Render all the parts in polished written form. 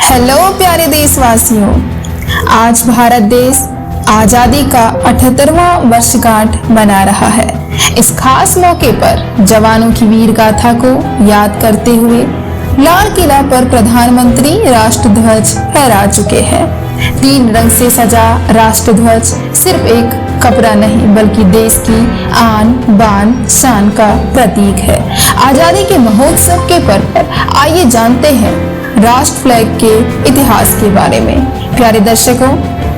Hello प्यारे देशवासियों, आज भारत देश आजादी का 78वां वर्षगांठ मना रहा है। इस खास मौके पर जवानों की वीर गाथा को याद करते हुए लाल किला पर प्रधानमंत्री राष्ट्रध्वज फहरा चुके हैं। 3 रंग से सजा राष्ट्रध्वज सिर्फ एक कपड़ा नहीं बल्कि देश की आन बान शान का प्रतीक है। आजादी के महोत्सव के पर्व पर आइए जानते हैं राष्ट्र फ्लैग के इतिहास के बारे में। प्यारे दर्शकों,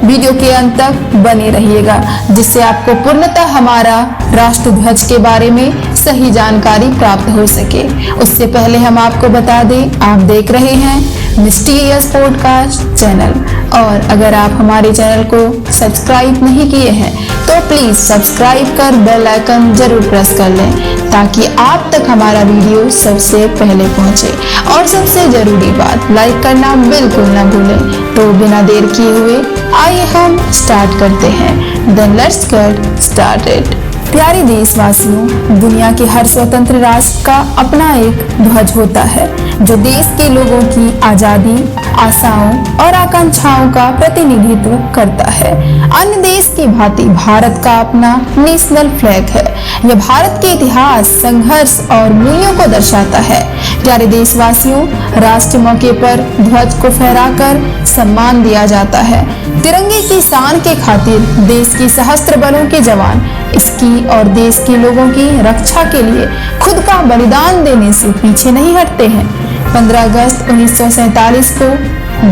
वीडियो के अंत तक बने रहिएगा जिससे आपको पूर्णतः हमारा राष्ट्रध्वज के बारे में सही जानकारी प्राप्त हो सके। उससे पहले हम आपको बता दें, आप देख रहे हैं मिस्टीरियस पॉडकास्ट चैनल, और अगर आप हमारे चैनल को सब्सक्राइब नहीं किए हैं तो प्लीज सब्सक्राइब कर बेल आइकन जरूर प्रेस कर लें ताकि आप तक हमारा वीडियो सबसे पहले पहुंचे। और सबसे जरूरी बात, लाइक करना बिल्कुल ना भूलें। तो बिना देर किए हुए आइए हम स्टार्ट करते हैं। Then let's get started. प्यारे देशवासियों, दुनिया के हर स्वतंत्र राष्ट्र का अपना एक ध्वज होता है जो देश के लोगों की आजादी, आशाओं और आकांक्षाओं का प्रतिनिधित्व करता है। अन्य देश की भांति भारत का अपना नेशनल फ्लैग है। यह भारत के इतिहास, संघर्ष और मूल्यों को दर्शाता है। प्यारे देशवासियों, राष्ट्रीय मौके पर ध्वज को फहराकर सम्मान दिया जाता है। तिरंगे की शान के खातिर देश की सशस्त्र बलों के जवान इसकी और देश के लोगों की रक्षा के लिए खुद का बलिदान देने से पीछे नहीं हटते हैं। 15 अगस्त 1947 को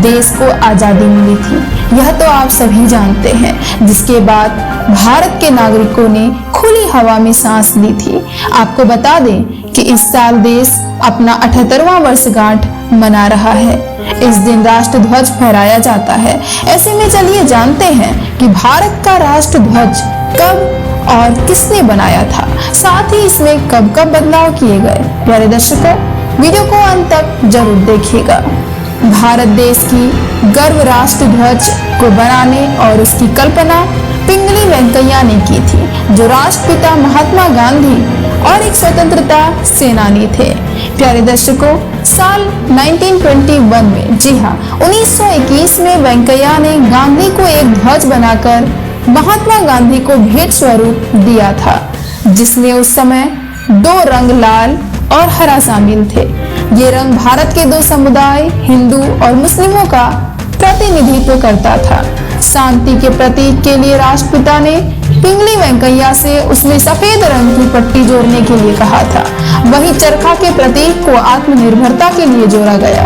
देश को आजादी मिली थी, यह तो आप सभी जानते हैं, जिसके बाद भारत के नागरिकों ने खुली हवा में सांस ली थी। आपको बता दें कि इस साल देश अपना 78वां वर्षगांठ मना रहा है। इस दिन राष्ट्रध्वज फहराया जाता है। ऐसे में चलिए जानते हैं कि भारत का राष्ट्रध्वज कब और किसने बनाया था, साथ ही इसमें कब कब बदलाव किए गए। प्यारे दर्शकों, वीडियो को अंत तक जरूर देखिएगा। भारत देश की गर्व राष्ट्रध्वज को बनाने और उसकी कल्पना पिंगली वेंकैया ने की थी, जो राष्ट्रपिता महात्मा गांधी और एक स्वतंत्रता सेनानी थे। प्यारे दर्शकों, साल 1921 में, जी हाँ 1921 में वेंकैया ने गांधी को एक ध्वज बनाकर महात्मा गांधी को भेंट स्वरूप दिया था, जिसमें उस समय 2 रंग लाल और हरा शामिल थे। ये रंग भारत के 2 समुदाय, हिंदू और मुस्लिमों का प्रतिनिधित्व करता था। शांति के प्रतीक के लिए राष्ट्रपिता ने पिंगली वेंकैया से उसमें सफेद रंग की पट्टी जोड़ने के लिए कहा था। वहीं चरखा के प्रतीक को आत्मनिर्भरता के लिए जोड़ा गया।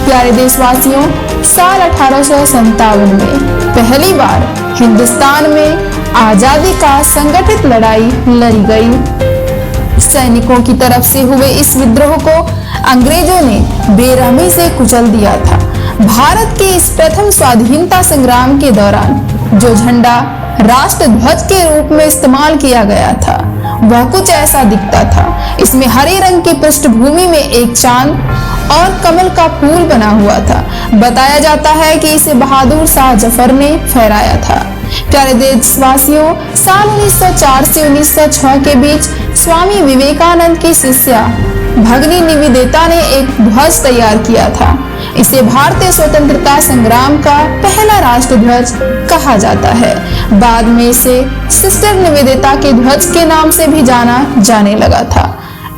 प्यारे देशवासियों, साल 1857 में पहली बार हिंदुस्तान में आजादी का संगठित लड़ाई लड़ी गई। सैनिकों की तरफ से हुए इस विद्रोह को अंग्रेजों ने बेरहमी से कुचल दिया था। भारत के इस प्रथम स्वाधीनता संग्राम के दौरान जो झंडा राष्ट्रध्वज के रूप में इस्तेमाल किया गया था वह कुछ ऐसा दिखता था। इसमें हरे रंग की पृष्ठभूमि में एक चांद और कमल का फूल बना हुआ था। बताया जाता है कि इसे बहादुर शाह जफर ने फहराया था। प्यारे देशवासियों, साल 1904 से 1906 के बीच स्वामी विवेकानंद की शिष्या भगिनी निवेदिता ने एक ध्वज तैयार किया था। इसे भारतीय स्वतंत्रता संग्राम का पहला राष्ट्रध्वज कहा जाता है। बाद में इसे सिस्टर निवेदिता के ध्वज के नाम से भी जाना जाने लगा था।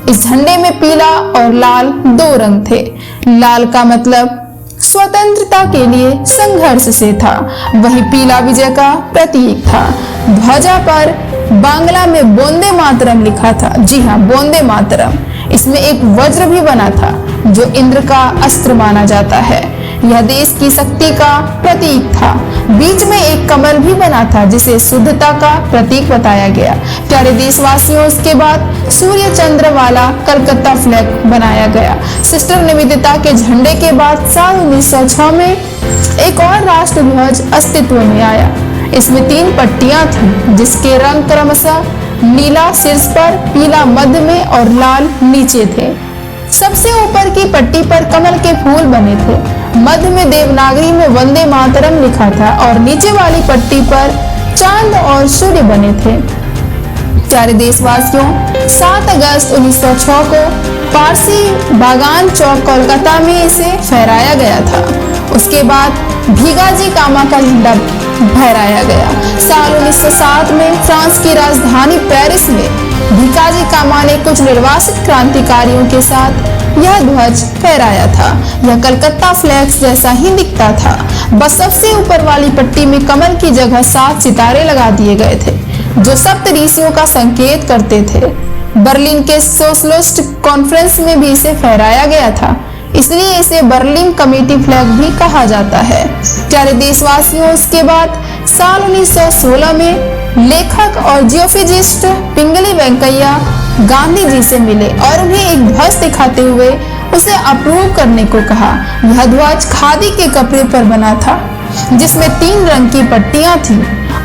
इस झंडे में पीला और लाल 2 रंग थे। लाल का मतलब स्वतंत्रता के लिए संघर्ष से था, वहीं पीला विजय का प्रतीक था। ध्वजा पर बांग्ला में वंदे मातरम लिखा था। जी हाँ, वंदे मातरम। इसमें एक वज्र भी बना था जो इंद्र का अस्त्र माना जाता है। यह देश की शक्ति का प्रतीक था। बीच में एक कमल भी बना था जिसे शुद्धता का प्रतीक बताया गया। प्यारे देशवासियों, उसके बाद सूर्य चंद्र वाला कलकत्ता फ्लैग बनाया गया। सिस्टर निवेदिता के झंडे के बाद साल 1906 में एक और राष्ट्रध्वज अस्तित्व में आया। इसमें 3 पट्टियां थीं जिसके रंग क्रमशः नीला शीर्ष पर, पीला मध्य में और लाल नीचे थे। सबसे ऊपर की पट्टी पर कमल के फूल बने थे। मध्य में देवनागरी में वंदे मातरम लिखा था और नीचे वाली पट्टी पर चांद और सूर्य बने थे। प्यारे देशवासियों, 7 अगस्त 1906 को पारसी बागान चौक कोलकाता में इसे फहराया गया था। उसके बाद भिगाजी कामा का झंडा फहराया गया। साल 1907 में फ्रांस की राजधानी पेरिस में भिगाजी कामा ने कुछ निर्वासित क्रांतिकारियों के साथ यह ध्वज फहराया था। यह कलकत्ता फ्लैग्स जैसा ही दिखता था, बस सबसे ऊपर वाली पट्टी में कमल की जगह 7 सितारे लगा दिए गए थे जो सप्तऋषियों का संकेत करते थे। बर्लिन के सोशलिस्ट कॉन्फ्रेंस में भी इसे फहराया गया था, इसलिए इसे बर्लिन कमेटी फ्लैग भी कहा जाता है। प्यारे देशवासियों, उसके बाद साल 1916 में लेखक और जियोफिजिस्ट पिंगली वेंकैया गांधी जी से मिले और उन्हें एक ध्वज दिखाते हुए उसे अप्रूव करने को कहा। यह ध्वज खादी के कपड़े पर बना था जिसमें 3 रंग की पट्टियां थी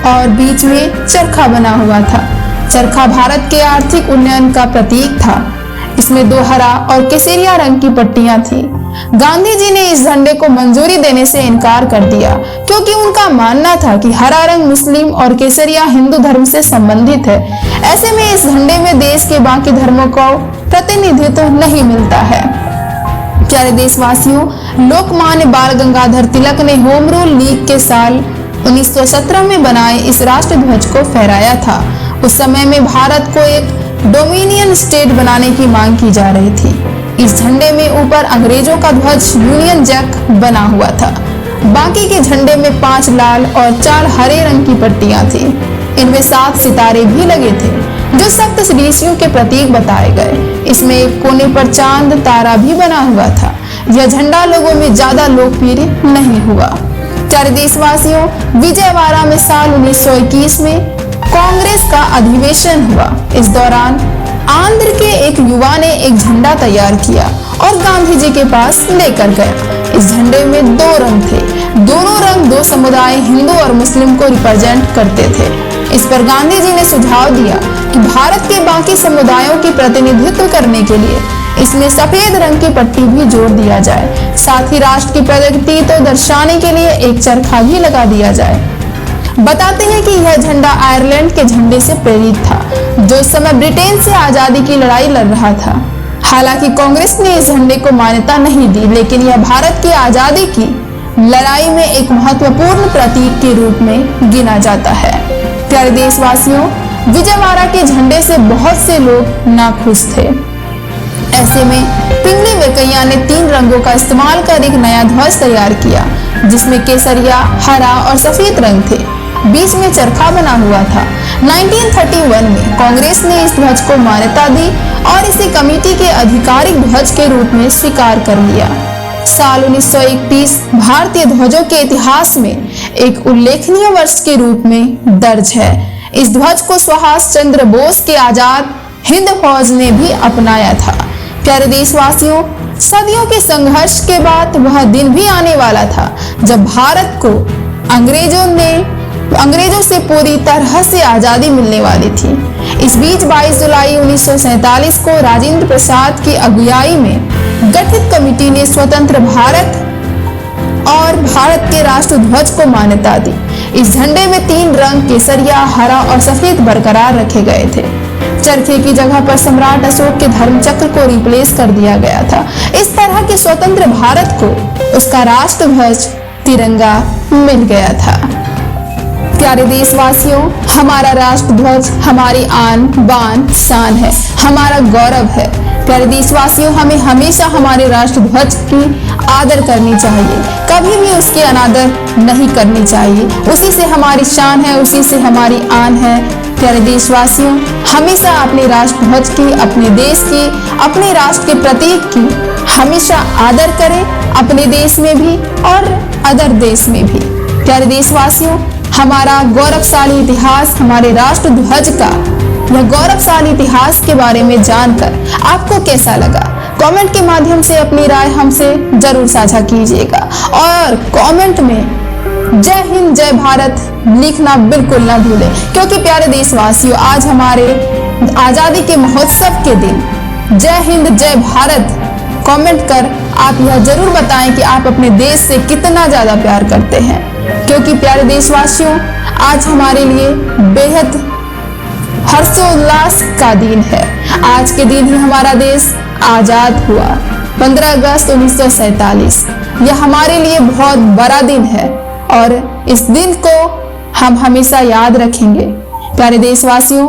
और बीच में चरखा बना हुआ था। चरखा भारत के आर्थिक उन्नयन का प्रतीक था। इसमें 2 हरा और केसरिया रंग की पट्टियां थी। गांधी जी ने इस झंडे को मंजूरी देने से इनकार कर दिया क्योंकि उनका मानना था कि हरा रंग मुस्लिम और केसरिया हिंदू धर्म से संबंधित है। ऐसे में इस झंडे में देश के बाकी धर्मों को प्रतिनिधित्व नहीं मिलता है। प्यारे देशवासियों, लोकमान्य बाल गंगाधर तिलक ने होम रूल लीग के साल 1917 में बनाए इस राष्ट्र ध्वज को फहराया था। उस समय में भारत को एक डोमिनियन स्टेट बनाने की मांग की जा रही थी। इस झंडे में ऊपर अंग्रेजों का ध्वज यूनियन जैक बना हुआ था। बाकी के झंडे में 5 लाल और 4 हरे रंग की पट्टियां थी। इनमें 7 सितारे भी लगे थे जो सप्तऋषियों के प्रतीक बताए गए। इसमें एक कोने पर चांद तारा भी बना हुआ था। यह झंडा लोगों में ज्यादा लोकप्रिय नहीं हुआ। प्यारे देशवासियों, विजयवाड़ा में साल 1921 में कांग्रेस का अधिवेशन हुआ। इस दौरान आंध्र के एक युवा ने एक झंडा तैयार किया और गांधी जी के पास लेकर गया। इस झंडे में 2 रंग थे। दोनों रंग 2 समुदाय हिंदू और मुस्लिम को रिप्रेजेंट करते थे। इस पर गांधी जी ने सुझाव दिया कि भारत के बाकी समुदायों की प्रतिनिधित्व करने के लिए इसमें सफेद रंग की पट्टी भी जोड़ दिया जाए। साथ ही राष्ट्र की प्रगति तो दर्शाने के लिए एक चरखा भी लगा दिया जाए। बताते हैं कि यह झंडा आयरलैंड के झंडे से प्रेरित था जो उस समय ब्रिटेन से आजादी की लड़ाई लड़ रहा था। हालांकि कांग्रेस ने इस झंडे को मान्यता नहीं दी, लेकिन यह भारत की आजादी की लड़ाई में एक महत्वपूर्ण प्रतीक के रूप में गिना जाता है। प्यारे देशवासियों, विजयवाड़ा के झंडे से बहुत से लोग नाखुश थे। ऐसे में पिंगली वेंकैया ने 3 रंगों का इस्तेमाल कर एक नया ध्वज तैयार किया जिसमें केसरिया, हरा और सफेद रंग थे। बीच में चरखा बना हुआ था। 1931 में कांग्रेस ने इस ध्वज को मान्यता दी और इसे कमेटी के आधिकारिक ध्वज के रूप में स्वीकार कर लिया। साल 1931 भारतीय ध्वजों के इतिहास में एक उल्लेखनीय वर्ष के रूप में दर्ज है। इस ध्वज को सुभाष चंद्र बोस के आजाद हिंद फौज ने भी अपनाया था। प्यारे देशवासियों, सदियों के संघर्ष के बाद वह दिन भी आने वाला था जब भारत को अंग्रेजों से पूरी तरह से आजादी मिलने वाली थी। इस बीच 22 जुलाई 1947 को राजेंद्र प्रसाद की अगुवाई में गठित कमेटी ने स्वतंत्र भारत और भारत के राष्ट्र ध्वज को मान्यता दी। इस झंडे में 3 रंग केसरिया, हरा और सफेद बरकरार रखे गए थे। चरखे की जगह पर सम्राट अशोक के धर्मचक्र को रिप्लेस कर दिया गया था। इस तरह के स्वतंत्र भारत को उसका राष्ट्र ध्वज तिरंगा मिल गया था। प्यारे देशवासियों, हमारा राष्ट्र ध्वज हमारी आन बान शान है, हमारा गौरव है। प्यारे देशवासियों, हमें हमेशा हमारे राष्ट्र ध्वज की आदर करनी चाहिए, कभी भी उसकी अनादर नहीं करनी चाहिए। उसी से हमारी शान है, उसी से हमारी आन है। प्यारे देशवासियों, हमेशा अपने राष्ट्र ध्वज की, अपने देश की, अपने राष्ट्र के प्रतीक की हमेशा आदर करें, अपने देश में भी और अदर देश में भी। प्यारे देशवासियों, हमारा गौरवशाली इतिहास, हमारे राष्ट्र ध्वज का यह गौरवशाली इतिहास के बारे में जानकर आपको कैसा लगा? कमेंट के माध्यम से अपनी राय हमसे जरूर साझा कीजिएगा और कमेंट में जय हिंद जय भारत लिखना बिल्कुल ना भूलें, क्योंकि प्यारे देशवासियों, आज हमारे आजादी के महोत्सव के दिन जय हिंद जय भारत कमेंट कर आप यह जरूर बताएं कि आप अपने देश से कितना ज्यादा प्यार करते हैं। क्योंकि प्यारे देशवासियों, आज हमारे लिए बेहद हर्षोल्लास का दिन है। आज के दिन ही हमारा देश आजाद हुआ। 15 अगस्त 1947 यह हमारे लिए बहुत बड़ा दिन है और इस दिन को हम हमेशा याद रखेंगे। प्यारे देशवासियों,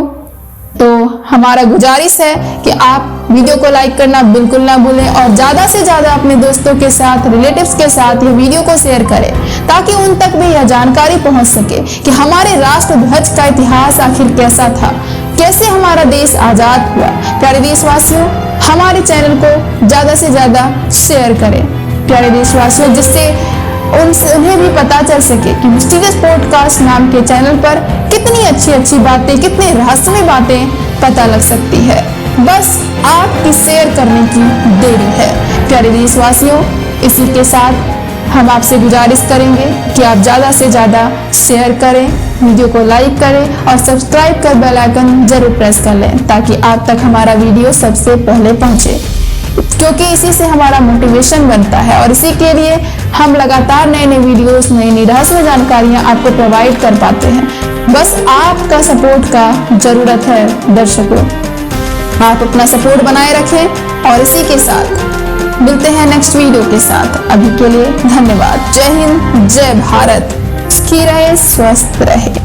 तो हमारा गुजारिश है कि आप वीडियो को लाइक करना बिल्कुल ना भूलें और ज़्यादा से ज़्यादा अपने दोस्तों के साथ, रिलेटिव्स के साथ ये वीडियो को शेयर करें ताकि उन तक भी यह जानकारी पहुंच सके कि हमारे राष्ट्रध्वज का इतिहास आखिर कैसा था, कैसे हमारा देश आज़ाद हुआ। प्यारे देशवासियों, हमारे चैनल को ज़्यादा से ज़्यादा शेयर करें प्यारे देशवासियों, जिससे उन्हें भी पता चल सके कि मिस्टीरियस पॉडकास्ट नाम के चैनल पर कितनी अच्छी अच्छी बातें, कितनी रहस्यमय बातें पता लग सकती है। बस आपकी शेयर करने की देरी है। प्यारे देशवासियों, इसी के साथ हम आपसे गुजारिश करेंगे कि आप ज़्यादा से ज़्यादा शेयर करें, वीडियो को लाइक करें और सब्सक्राइब कर बेल आइकन जरूर प्रेस कर लें ताकि आप तक हमारा वीडियो सबसे पहले पहुंचे, क्योंकि इसी से हमारा मोटिवेशन बनता है और इसी के लिए हम लगातार नए नए वीडियोस, नई नई रहस्यमय जानकारियां आपको प्रोवाइड कर पाते हैं। बस आपका सपोर्ट का जरूरत है दर्शकों। आप अपना सपोर्ट बनाए रखें और इसी के साथ मिलते हैं नेक्स्ट वीडियो के साथ। अभी के लिए धन्यवाद। जय हिंद, जय भारत। सुखी रहे, स्वस्थ रहे।